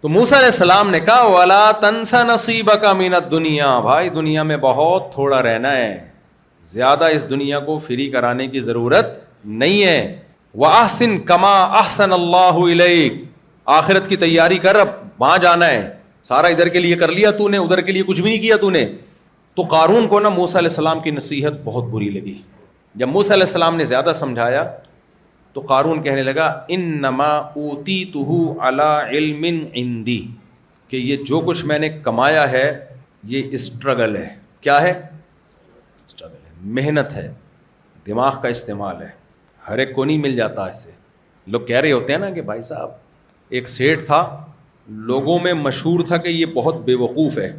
تو موسیٰ علیہ السلام نے کہا وَلَا تَنْسَ نَصِيبَكَ مِنَ الدُّنْيَا، بھائی دنیا میں بہت تھوڑا رہنا ہے، زیادہ اس دنیا کو فری کرانے کی ضرورت نہیں ہے۔ وَأَحْسِن كَمَا أَحْسَنَ اللَّهُ إِلَيْكَ، آخرت کی تیاری کر، اب وہاں جانا ہے، سارا ادھر کے لیے کر لیا تو نے، ادھر کے لیے کچھ بھی نہیں کیا تو نے۔ تو قارون کو نا موسیٰ علیہ السلام کی نصیحت بہت بری لگی۔ جب موسیٰ علیہ السلام نے زیادہ سمجھایا تو قارون کہنے لگا انما اوتیتہ علی علم عندی، کہ یہ جو کچھ میں نے کمایا ہے یہ اسٹرگل ہے۔ کیا ہے؟ اسٹرگل ہے، محنت ہے، دماغ کا استعمال ہے، ہر ایک کو نہیں مل جاتا ایسے۔ لوگ کہہ رہے ہوتے ہیں نا کہ بھائی صاحب ایک سیٹھ تھا، لوگوں میں مشہور تھا کہ یہ بہت بے وقوف ہے۔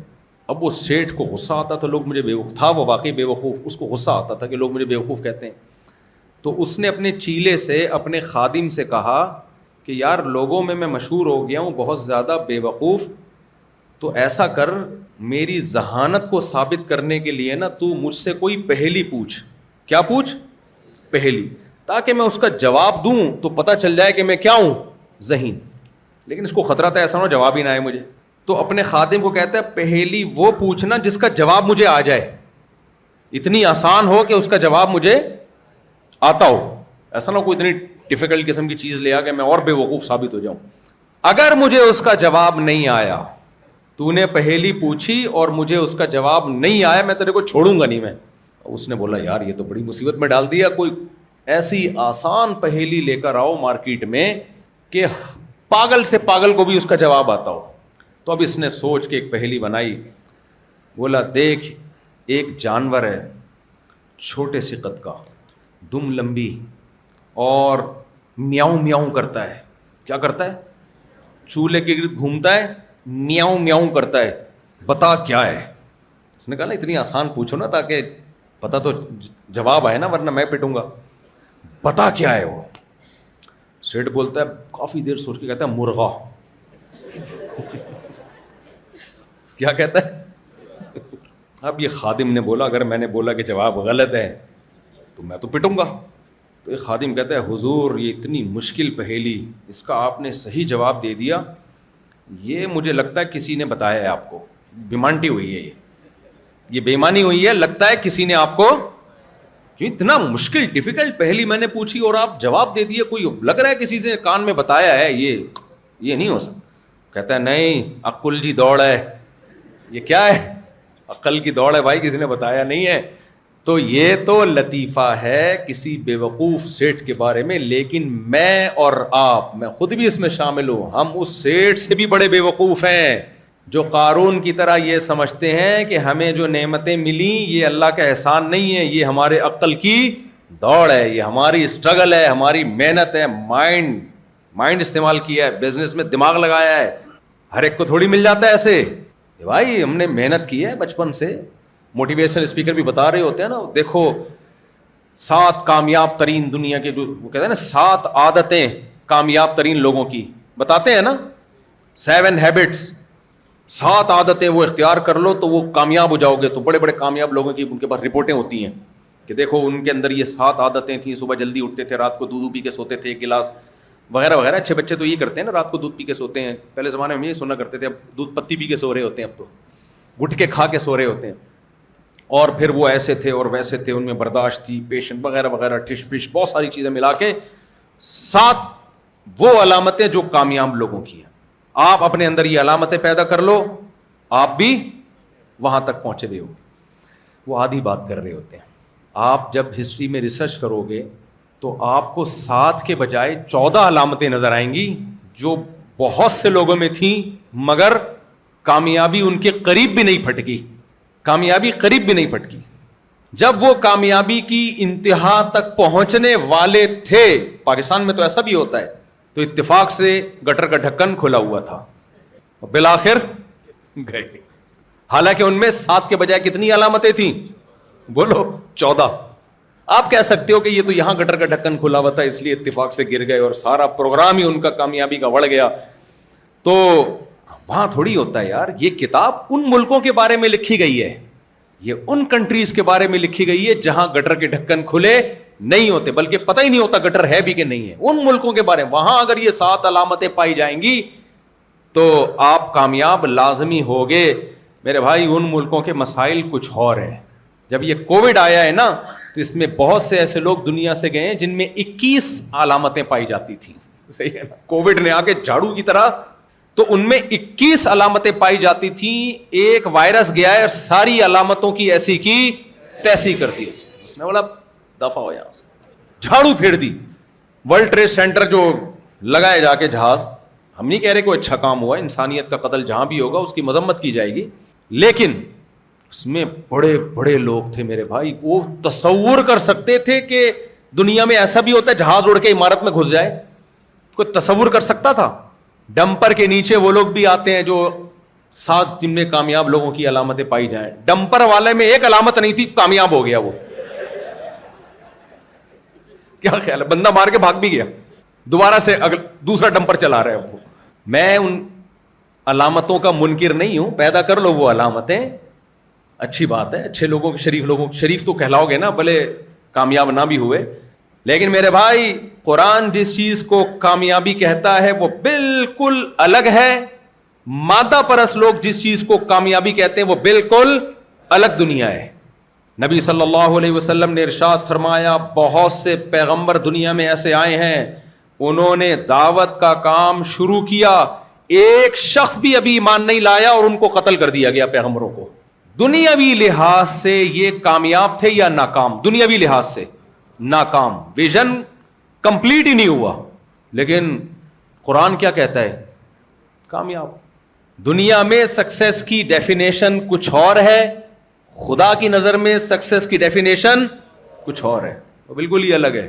اب وہ سیٹھ کو غصہ آتا تھا لوگ مجھے بیوقوف، تھا وہ واقعی بے وقوف، اس کو غصہ آتا تھا کہ لوگ مجھے بیوقوف کہتے ہیں۔ تو اس نے اپنے چیلے سے، اپنے خادم سے کہا کہ یار لوگوں میں مشہور ہو گیا ہوں بہت زیادہ بے وقوف، تو ایسا کر میری ذہانت کو ثابت کرنے کے لیے نا تو مجھ سے کوئی پہیلی پوچھ۔ کیا پوچھ؟ پہیلی، تاکہ میں اس کا جواب دوں تو پتہ چل جائے کہ میں کیا ہوں، ذہین۔ لیکن اس کو خطرہ تھا ایسا نہ ہو جواب ہی نہ آئے مجھے، تو اپنے خادم کو کہتا ہے پہیلی وہ پوچھنا جس کا جواب مجھے آ جائے، اتنی آسان ہو کہ اس کا جواب مجھے آتا ہو، ایسا نہ کوئی اتنی ڈیفیکلٹ قسم کی چیز لے آ کہ میں اور بے وقوف ثابت ہو جاؤں۔ اگر مجھے اس کا جواب نہیں آیا، تو نے پہیلی پوچھی اور مجھے اس کا جواب نہیں آیا، میں تیرے کو چھوڑوں گا نہیں۔ میں اس نے بولا یار یہ تو بڑی مصیبت میں ڈال دیا، کوئی ایسی آسان پہیلی لے کر آؤ مارکیٹ میں کہ پاگل سے پاگل کو بھی اس کا جواب آتا ہو۔ تو اب اس نے سوچ کے ایک پہیلی بنائی، بولا دیکھ ایک جانور ہے چھوٹے سے قد کا، دم لمبی، اور میاؤں میاؤں کرتا ہے۔ کیا کرتا ہے؟ چولہے کے گرد گھومتا ہے، میاؤں میاؤں کرتا ہے، بتا کیا ہے؟ اس نے کہا نا اتنی آسان پوچھو نا تاکہ پتہ تو جواب آئے نا، ورنہ میں پٹوں گا۔ بتا کیا ہے وہ؟ سیٹ بولتا ہے، کافی دیر سوچ کے کہتا ہے مرغا۔ کیا کہتا ہے؟ اب یہ خادم نے بولا اگر میں نے بولا کہ جواب غلط ہے تو میں تو پٹوں گا۔ تو ایک خادم کہتا ہے حضور یہ اتنی مشکل پہیلی، اس کا آپ نے صحیح جواب دے دیا، یہ مجھے لگتا ہے کسی نے بتایا ہے آپ کو، بیمانٹی ہوئی ہے، یہ بےمانی ہوئی ہے، لگتا ہے کسی نے آپ کو، اتنا مشکل ڈیفیکلٹ پہیلی میں نے پوچھی اور آپ جواب دے دیے، کوئی لگ رہا ہے کسی سے کان میں بتایا ہے، یہ نہیں ہو سکتا۔ کہتا ہے نہیں، عقل جی دوڑ ہے۔ یہ کیا ہے؟ عقل کی دوڑ ہے بھائی، کسی نے بتایا نہیں ہے۔ تو یہ تو لطیفہ ہے کسی بے وقوف سیٹھ کے بارے میں، لیکن میں اور آپ، میں خود بھی اس میں شامل ہوں، ہم اس سیٹھ سے بھی بڑے بے وقوف ہیں جو قارون کی طرح یہ سمجھتے ہیں کہ ہمیں جو نعمتیں ملیں یہ اللہ کا احسان نہیں ہے، یہ ہمارے عقل کی دوڑ ہے، یہ ہماری اسٹرگل ہے، ہماری محنت ہے، مائنڈ استعمال کیا ہے، بزنس میں دماغ لگایا ہے۔ ہر ایک کو تھوڑی مل جاتا ہے ایسے بھائی، ہم نے محنت کی ہے بچپن سے۔ موٹیویشنل اسپیکر بھی بتا رہے ہوتے ہیں نا، دیکھو 7 کامیاب ترین دنیا کے، جو وہ کہتے ہیں نا 7 عادتیں کامیاب ترین لوگوں کی، بتاتے ہیں نا 7 ہیبٹس، 7 عادتیں وہ اختیار کر لو تو وہ کامیاب ہو جاؤ گے۔ تو بڑے بڑے کامیاب لوگوں کی ان کے پاس رپورٹیں ہوتی ہیں کہ دیکھو ان کے اندر یہ 7 عادتیں تھیں، صبح جلدی اٹھتے تھے، رات کو دودھ پی کے سوتے تھے 1 گلاس وغیرہ وغیرہ۔ اچھے بچے تو یہ کرتے ہیں نا، رات کو دودھ پی کے سوتے ہیں، پہلے زمانے میں یہ سنا کرتے تھے، اب دودھ پتی پی کے سو رہے ہوتے ہیں، اب تو گٹھ کے کھا کے سو رہے ہوتے ہیں۔ اور پھر وہ ایسے تھے اور ویسے تھے، ان میں برداشت تھی، پیشن وغیرہ وغیرہ، ٹش پش، بہت ساری چیزیں ملا کے 7 وہ علامتیں جو کامیاب لوگوں کی ہیں۔ آپ اپنے اندر یہ علامتیں پیدا کر لو، آپ بھی وہاں تک پہنچے ہوئے ہو۔ وہ آدھی بات کر رہے ہوتے ہیں۔ آپ جب ہسٹری میں ریسرچ کرو گے تو آپ کو 7 کے بجائے 14 علامتیں نظر آئیں گی جو بہت سے لوگوں میں تھیں، مگر کامیابی ان کے قریب بھی نہیں پھٹکی، کامیابی قریب بھی نہیں پھٹکی۔ جب وہ کامیابی کی انتہا تک پہنچنے والے تھے، پاکستان میں تو ایسا بھی ہوتا ہے، تو اتفاق سے گٹر کا ڈھکن کھلا ہوا تھا، بالآخر گئے۔ حالانکہ ان میں 7 کے بجائے کتنی علامتیں تھیں؟ بولو 14۔ آپ کہہ سکتے ہو کہ یہ تو یہاں گٹر کا ڈھکن کھلا ہوا تھا اس لیے اتفاق سے گر گئے اور سارا پروگرام ہی ان کا کامیابی کا بڑھ گیا۔ تو وہاں تھوڑی ہوتا ہے یار، یہ کتاب ان ملکوں کے بارے میں لکھی گئی ہے، یہ ان کنٹریز کے بارے میں لکھی گئی ہے جہاں گٹر کے ڈھکن کھلے نہیں ہوتے، بلکہ پتہ ہی نہیں ہوتا گٹر ہے بھی کہ نہیں ہے۔ ان ملکوں کے بارے میں، وہاں اگر یہ 7 علامتیں پائی جائیں گی تو آپ کامیاب لازمی ہوگے. میرے بھائی ان ملکوں کے مسائل کچھ اور ہیں. جب یہ کووڈ آیا ہے نا تو اس میں بہت سے ایسے لوگ دنیا سے گئے ہیں جن میں 21 علامتیں پائی جاتی تھیں. صحیح ہے نا, کووڈ نے آ کے جھاڑو کی طرح, تو ان میں 21 علامتیں پائی جاتی تھیں. ایک وائرس گیا ہے اور ساری علامتوں کی ایسی کی تیسی کر دی. اس نے بولا دفعہ ہو یہاں سے, جھاڑو پھیر دی. ورلڈ ٹریڈ سینٹر جو لگائے جا کے جہاز, ہم نہیں کہہ رہے کوئی اچھا کام ہوا ہے, انسانیت کا قتل جہاں بھی ہوگا اس کی مذمت کی جائے گی, لیکن اس میں بڑے بڑے لوگ تھے میرے بھائی. وہ تصور کر سکتے تھے کہ دنیا میں ایسا بھی ہوتا ہے جہاز اڑ کے عمارت میں گھس جائے؟ کوئی تصور کر سکتا تھا؟ ڈمپر کے نیچے وہ لوگ بھی آتے ہیں جو 7 دن میں کامیاب لوگوں کی علامتیں پائی جائیں. ڈمپر والے میں ایک علامت نہیں تھی, کامیاب ہو گیا وہ. کیا خیال ہے, بندہ مار کے بھاگ بھی گیا, دوبارہ سے دوسرا ڈمپر چلا رہا ہے وہ. میں ان علامتوں کا منکر نہیں ہوں, پیدا کر لو وہ علامتیں, اچھی بات ہے. اچھے لوگوں شریف تو کہلاؤ گے نا, بھلے کامیاب نہ بھی ہوئے. لیکن میرے بھائی قرآن جس چیز کو کامیابی کہتا ہے وہ بالکل الگ ہے. مادہ پرست لوگ جس چیز کو کامیابی کہتے ہیں وہ بالکل الگ دنیا ہے. نبی صلی اللہ علیہ وسلم نے ارشاد فرمایا, بہت سے پیغمبر دنیا میں ایسے آئے ہیں, انہوں نے دعوت کا کام شروع کیا, ایک شخص بھی ابھی ایمان نہیں لایا اور ان کو قتل کر دیا گیا پیغمبروں کو. دنیاوی لحاظ سے یہ کامیاب تھے یا ناکام؟ دنیاوی لحاظ سے ناکام, ویژن کمپلیٹ ہی نہیں ہوا. لیکن قرآن کیا کہتا ہے؟ کامیاب. دنیا میں سکسیس کی ڈیفینیشن کچھ اور ہے, خدا کی نظر میں سکسیس کی ڈیفینیشن کچھ اور ہے, وہ بالکل ہی الگ ہے.